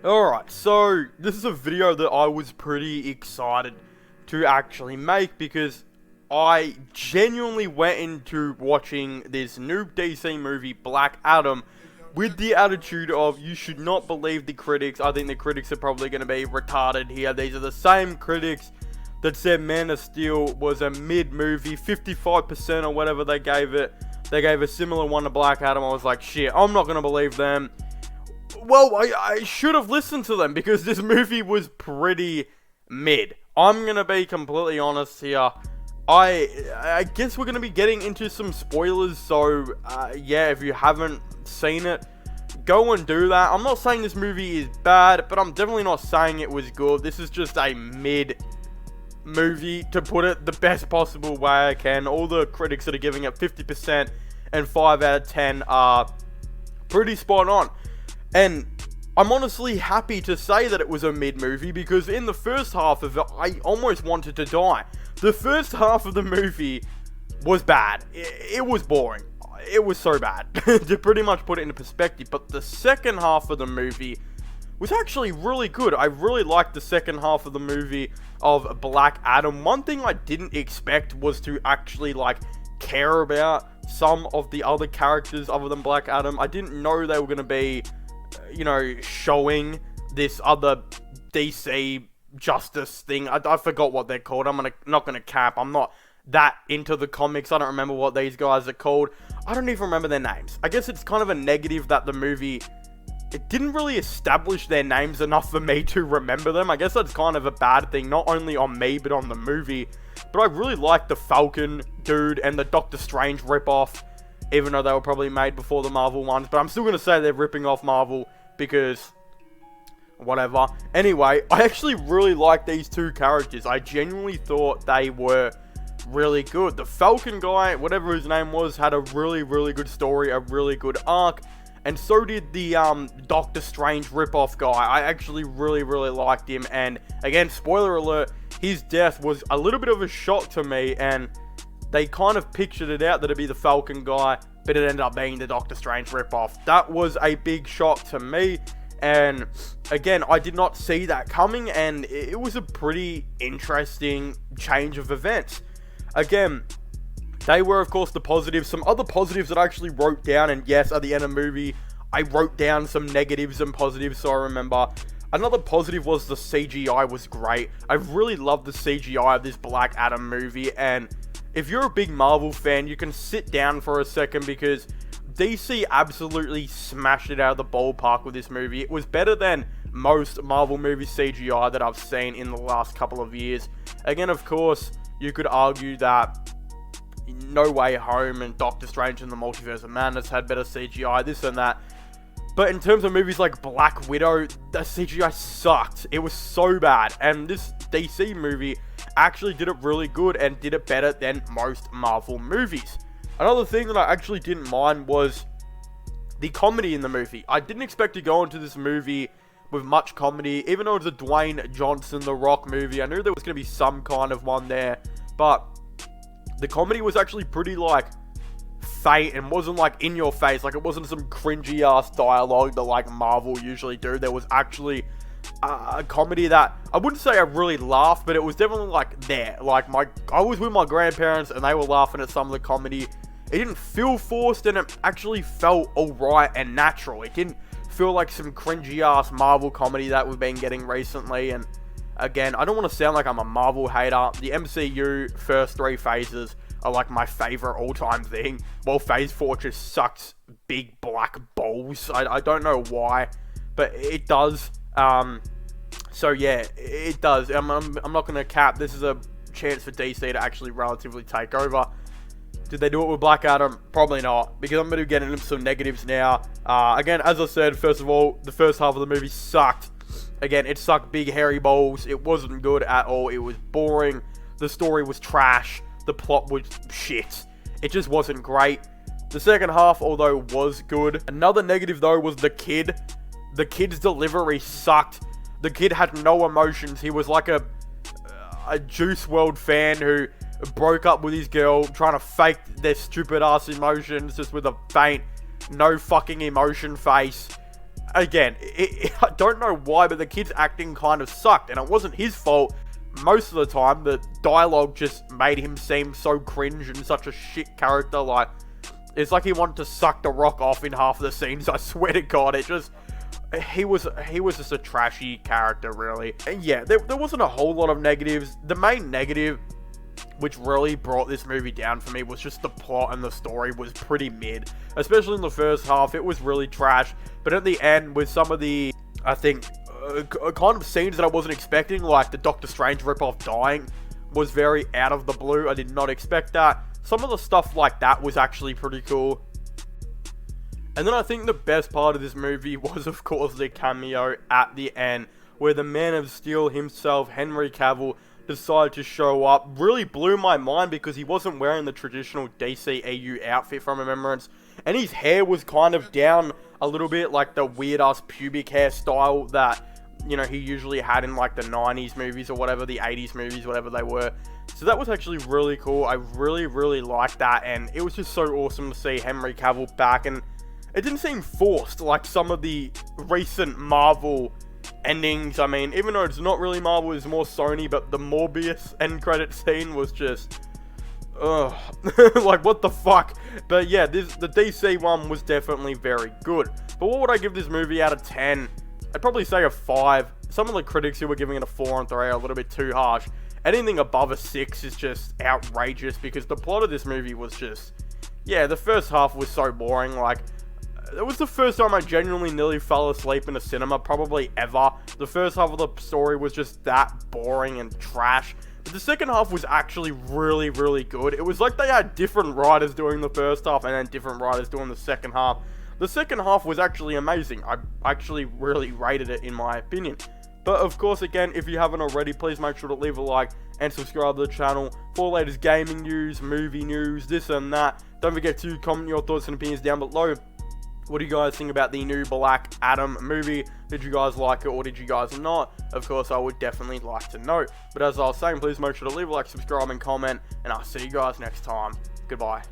Alright, so this is a video that I was pretty excited to actually make because I genuinely went into watching this new DC movie, Black Adam, with the attitude of, you should not believe the critics. I think the critics are probably going to be retarded here. These are the same critics that said Man of Steel was a mid-movie, 55% or whatever they gave it. They gave a similar one to Black Adam. I was like, shit, I'm not going to believe them. Well, I should have listened to them because this movie was pretty mid. I'm going to be completely honest here. I guess we're going to be getting into some spoilers, so yeah, if you haven't seen it, go and do that. I'm not saying this movie is bad, but I'm definitely not saying it was good. This is just a mid movie, to put it the best possible way I can. All the critics that are giving it 50% and 5 out of 10 are pretty spot on. And I'm honestly happy to say that it was a mid-movie, because in the first half of it, I almost wanted to die. The first half of the movie was bad. It was boring. It was so bad, to pretty much put it into perspective. But the second half of the movie was actually really good. I really liked the second half of the movie of Black Adam. One thing I didn't expect was to actually, care about some of the other characters other than Black Adam. I didn't know they were going to be, showing this other DC Justice thing. I forgot what they're called. Not gonna cap. I'm not that into the comics. I don't remember what these guys are called. I don't even remember their names. I guess it's kind of a negative that the movie, it didn't really establish their names enough for me to remember them. I guess that's kind of a bad thing, not only on me, but on the movie. But I really liked the Falcon dude and the Doctor Strange ripoff, even though they were probably made before the Marvel ones. But I'm still going to say they're ripping off Marvel because whatever. Anyway, I actually really like these two characters. I genuinely thought they were really good. The Falcon guy, whatever his name was, had a really, really good story, a really good arc. And so did the Doctor Strange ripoff guy. I actually really, really liked him. And again, spoiler alert, his death was a little bit of a shock to me. And they kind of pictured it out that it'd be the Falcon guy, but it ended up being the Doctor Strange ripoff. That was a big shock to me. And again, I did not see that coming, and it was a pretty interesting change of events. Again, they were, of course, the positives. Some other positives that I actually wrote down, and yes, at the end of the movie, I wrote down some negatives and positives, so I remember. Another positive was the CGI was great. I really loved the CGI of this Black Adam movie, and if you're a big Marvel fan, you can sit down for a second, because DC absolutely smashed it out of the ballpark with this movie. It was better than most Marvel movie CGI that I've seen in the last couple of years. Again, of course, you could argue that No Way Home and Doctor Strange and the Multiverse of Madness had better CGI, this and that. But in terms of movies like Black Widow, the CGI sucked. It was so bad. And this DC movie actually did it really good and did it better than most Marvel movies. Another thing that I actually didn't mind was the comedy in the movie. I didn't expect to go into this movie with much comedy, even though it was a Dwayne Johnson, The Rock movie. I knew there was going to be some kind of one there, but the comedy was actually pretty, fake and wasn't, in your face. It wasn't some cringy ass dialogue that, Marvel usually do. There was actually a comedy that I wouldn't say I really laughed, but it was definitely there. I was with my grandparents and they were laughing at some of the comedy. It didn't feel forced, and it actually felt alright and natural. It didn't feel like some cringy ass Marvel comedy that we've been getting recently. And again, I don't want to sound like I'm a Marvel hater. The MCU first 3 phases are my favorite all-time thing. Well, phase 4 just sucks big black balls. I don't know why, but it does. So yeah, it does. I'm not going to cap. This is a chance for DC to actually relatively take over. Did they do it with Black Adam? Probably not, because I'm going to get into some negatives now. Again, as I said, first of all, the first half of the movie sucked. Again, it sucked big hairy balls. It wasn't good at all. It was boring. The story was trash. The plot was shit. It just wasn't great. The second half, although, was good. Another negative, though, was the kid. The kid's delivery sucked. The kid had no emotions. He was like a Juice WRLD fan who broke up with his girl, trying to fake their stupid ass emotions just with a faint, no fucking emotion face. again, I don't know why, but the kid's acting kind of sucked, and it wasn't his fault. Most of the time, the dialogue just made him seem so cringe and such a shit character. Like, it's like he wanted to suck The Rock off in half of the scenes. I swear to God, he was just a trashy character, really. And yeah, there wasn't a whole lot of negatives. The main negative, which really brought this movie down for me, was just the plot, and the story was pretty mid. Especially in the first half, it was really trash. But at the end, with some of the, I think, kind of scenes that I wasn't expecting, like the Doctor Strange ripoff dying, was very out of the blue. I did not expect that. Some of the stuff like that was actually pretty cool. And then I think the best part of this movie was, of course, the cameo at the end, where the Man of Steel himself, Henry Cavill, decided to show up. Really blew my mind because he wasn't wearing the traditional DCEU outfit from Remembrance, and his hair was kind of down a little bit, like the weird-ass pubic hair style that, you know, he usually had in like the 90s movies or whatever, the 80s movies, whatever they were. So that was actually really cool. I really liked that, and it was just so awesome to see Henry Cavill back, and it didn't seem forced like some of the recent Marvel endings. I mean, even though it's not really Marvel, it's more Sony, but the Morbius end credit scene was just, ugh, like what the fuck. But yeah, the DC one was definitely very good. But what would I give this movie out of 10? I'd probably say a 5. Some of the critics who were giving it a 4 and 3 are a little bit too harsh. Anything above a 6 is just outrageous, because the plot of this movie was just, yeah, the first half was so boring. Like, it was the first time I genuinely nearly fell asleep in a cinema, probably ever. The first half of the story was just that boring and trash. But the second half was actually really good. It was like they had different writers doing the first half and then different writers doing the second half. The second half was actually amazing. I actually really rated it, in my opinion. But of course, again, if you haven't already, please make sure to leave a like and subscribe to the channel for latest gaming news, movie news, this and that. Don't forget to comment your thoughts and opinions down below. What do you guys think about the new Black Adam movie? Did you guys like it, or did you guys not? Of course, I would definitely like to know. But as I was saying, please make sure to leave a like, subscribe, and comment, and I'll see you guys next time. Goodbye.